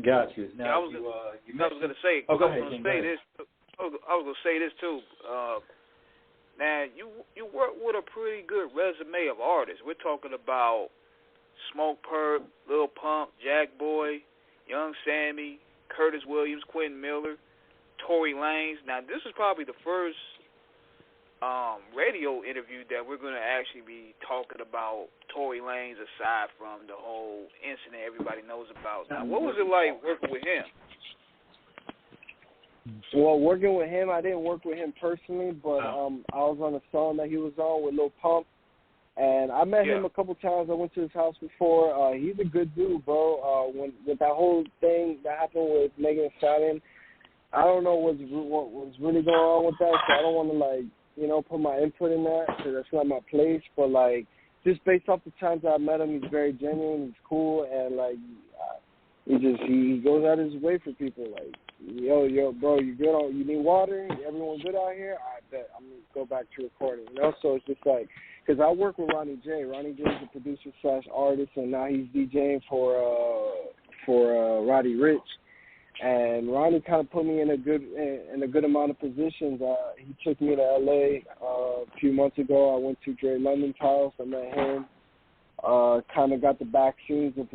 Got you. Yeah, Now, I was gonna say. Oh, go I was ahead, gonna King, go say ahead. this. I was gonna say this too. Now you work with a pretty good resume of artists. We're talking about Smoke Perp, Lil Pump, Jack Boy, Young Sammy, Curtis Williams, Quentin Miller, Tory Lanez. Now this is probably the first radio interview that we're going to actually be talking about Tory Lanez aside from the whole incident everybody knows about. Now, what was it like working with him? Well, working with him, I didn't work with him personally, but I was on a song that he was on with Lil Pump, and I met him a couple times. I went to his house before. He's a good dude, bro. When with that whole thing that happened with Megan Thee Stallion, I don't know what was really going on with that, so I don't want to put my input in that because that's not my place. But just based off the times I met him, he's very genuine, he's cool, and he goes out his way for people. Like, yo, bro, you good? You need water? Everyone good out here? I bet I'm gonna go back to recording. So it's just because I work with Ronnie J. Ronnie J is a producer / artist, and now he's DJing for Roddy Ricch. And Ronnie kind of put me in a good amount of positions. He took me to L.A. A few months ago. I went to Tory Lanez's house. I met him. Kind of got the back scenes of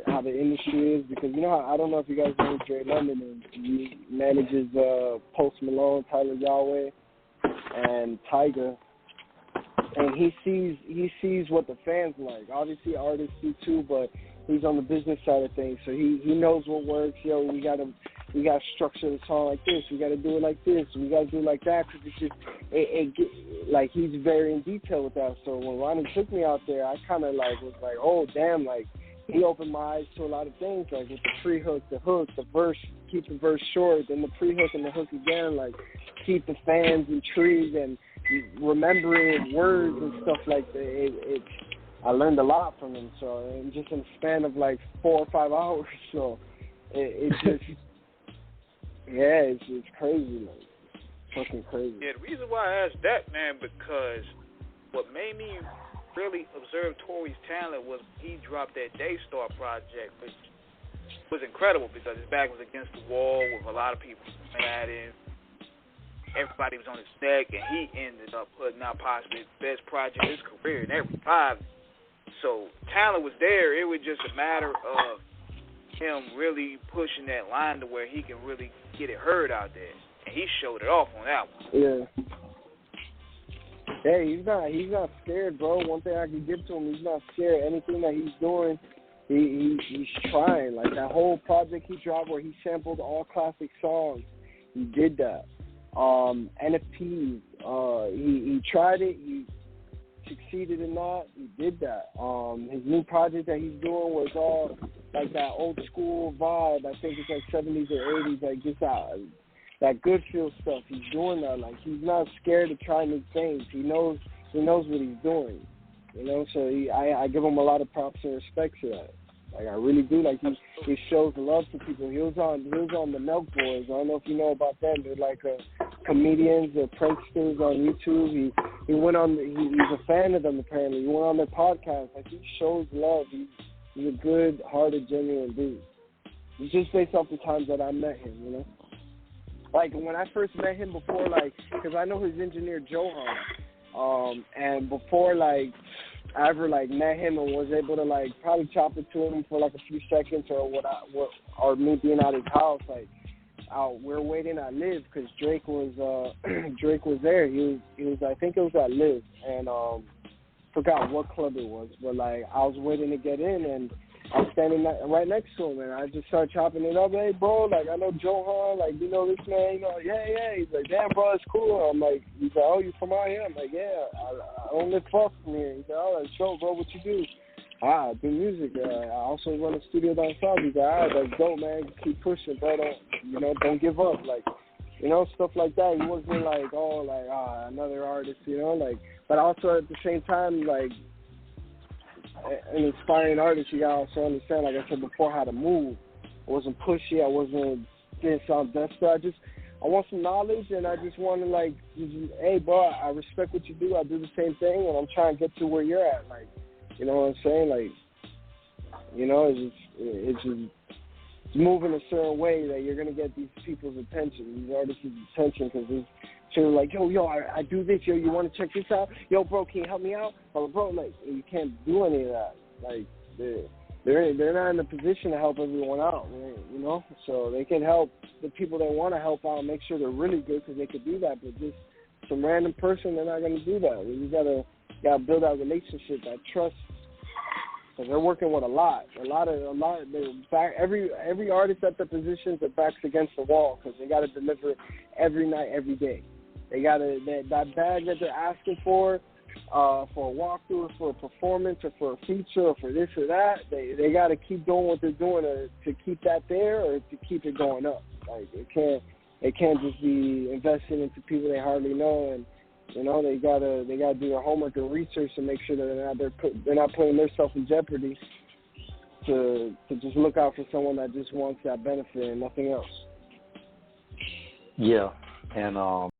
how the industry is, because I don't know if you guys know who Tory Lanez is. He manages Post Malone, Tyler Yahweh, and Tyga. And he sees what the fans like. Obviously, artists do too, but he's on the business side of things, so he knows what works. We gotta structure the song like this. We gotta do it like this. We gotta do it like that, because it's just he's very in detail with that. So when Ronnie took me out there, I kind of was like, oh damn, he opened my eyes to a lot of things, with the pre-hook, the hook, the verse, keep the verse short, then the pre-hook and the hook again, keep the fans intrigued and remembering words and stuff like that. I learned a lot from him, so just in a span of 4 or 5 hours. So it's just, it's crazy, fucking crazy. Yeah, the reason why I asked that, man, because what made me really observe Tory's talent was he dropped that Daystar project, which was incredible because his back was against the wall with a lot of people mad at him. Everybody was on his neck, and he ended up putting out possibly the best project of his career in every five. So talent was there. It was just a matter of him really pushing that line to where he can really get it heard out there, and he showed it off on that one. Yeah. Hey, he's not scared, bro. One thing I can give to him, he's not scared. Anything that he's doing, he's trying. That whole project he dropped where he sampled all classic songs, he did that. NFTs, he tried it. He succeeded in that. He did that. His new project that he's doing was all that old school vibe. I think it's 70s or 80s. Just that good feel stuff. He's doing that. He's not scared to try new things. He knows what he's doing. So I give him a lot of props and respect for that. I really do. He shows love to people. He was on the Milk Boys. I don't know if you know about them. They're comedians or pranksters on YouTube. He went on. He's a fan of them apparently. He went on their podcast. He shows love. He's a good-hearted, genuine dude. It's just based off the times that I met him. When I first met him before, because I know his engineer Johan, and before I ever met him and was able to probably chop it to him for a few seconds or me being at his house, we're waiting at Live because Drake was there. He was I think it was at Live, and forgot what club it was, but I was waiting to get in, and I was standing right next to him, and I just started chopping it up. Hey, bro, I know Johan, you know this man, yeah. He's like, damn, bro, it's cool. I'm like, he's like, oh, you from out here? I'm like, yeah, I don't live far from here. He's like, oh, that's dope, bro, what you do? I do music. I also run a studio down south. He's like, all right, that's dope, man. Keep pushing, bro. Don't give up. Stuff like that. He wasn't another artist, but also at the same time, an inspiring artist, you gotta also understand, like I said before, how to move. I wasn't pushy. Didn't sound desperate. I want some knowledge, and I just want to hey, bro, I respect what you do. I do the same thing, and I'm trying to get to where you're at. You know what I'm saying? It's just move in a certain way that you're gonna get these people's attention, these artists' attention, because it's sort of like, yo, I do this, yo, you want to check this out? Yo, bro, can you help me out? Or, bro, like, you can't do any of that. Like, they're not in a position to help everyone out, you know? So they can help the people they want to help out and make sure they're really good, because they could do that, but just some random person, they're not going to do that. You gotta build that relationship, that trust, because they're working with a lot. Every artist at the positions, their back's against the wall, because they got to deliver every night, every day. They got that bag that they're asking for a walkthrough, or for a performance, or for a feature, or for this or that. They got to keep doing what they're doing to keep that there, or to keep it going up. Like, they can't just be investing into people they hardly know, and you know, they gotta do their homework and research to make sure that they're not putting themselves in jeopardy to just look out for someone that just wants that benefit and nothing else. Yeah, and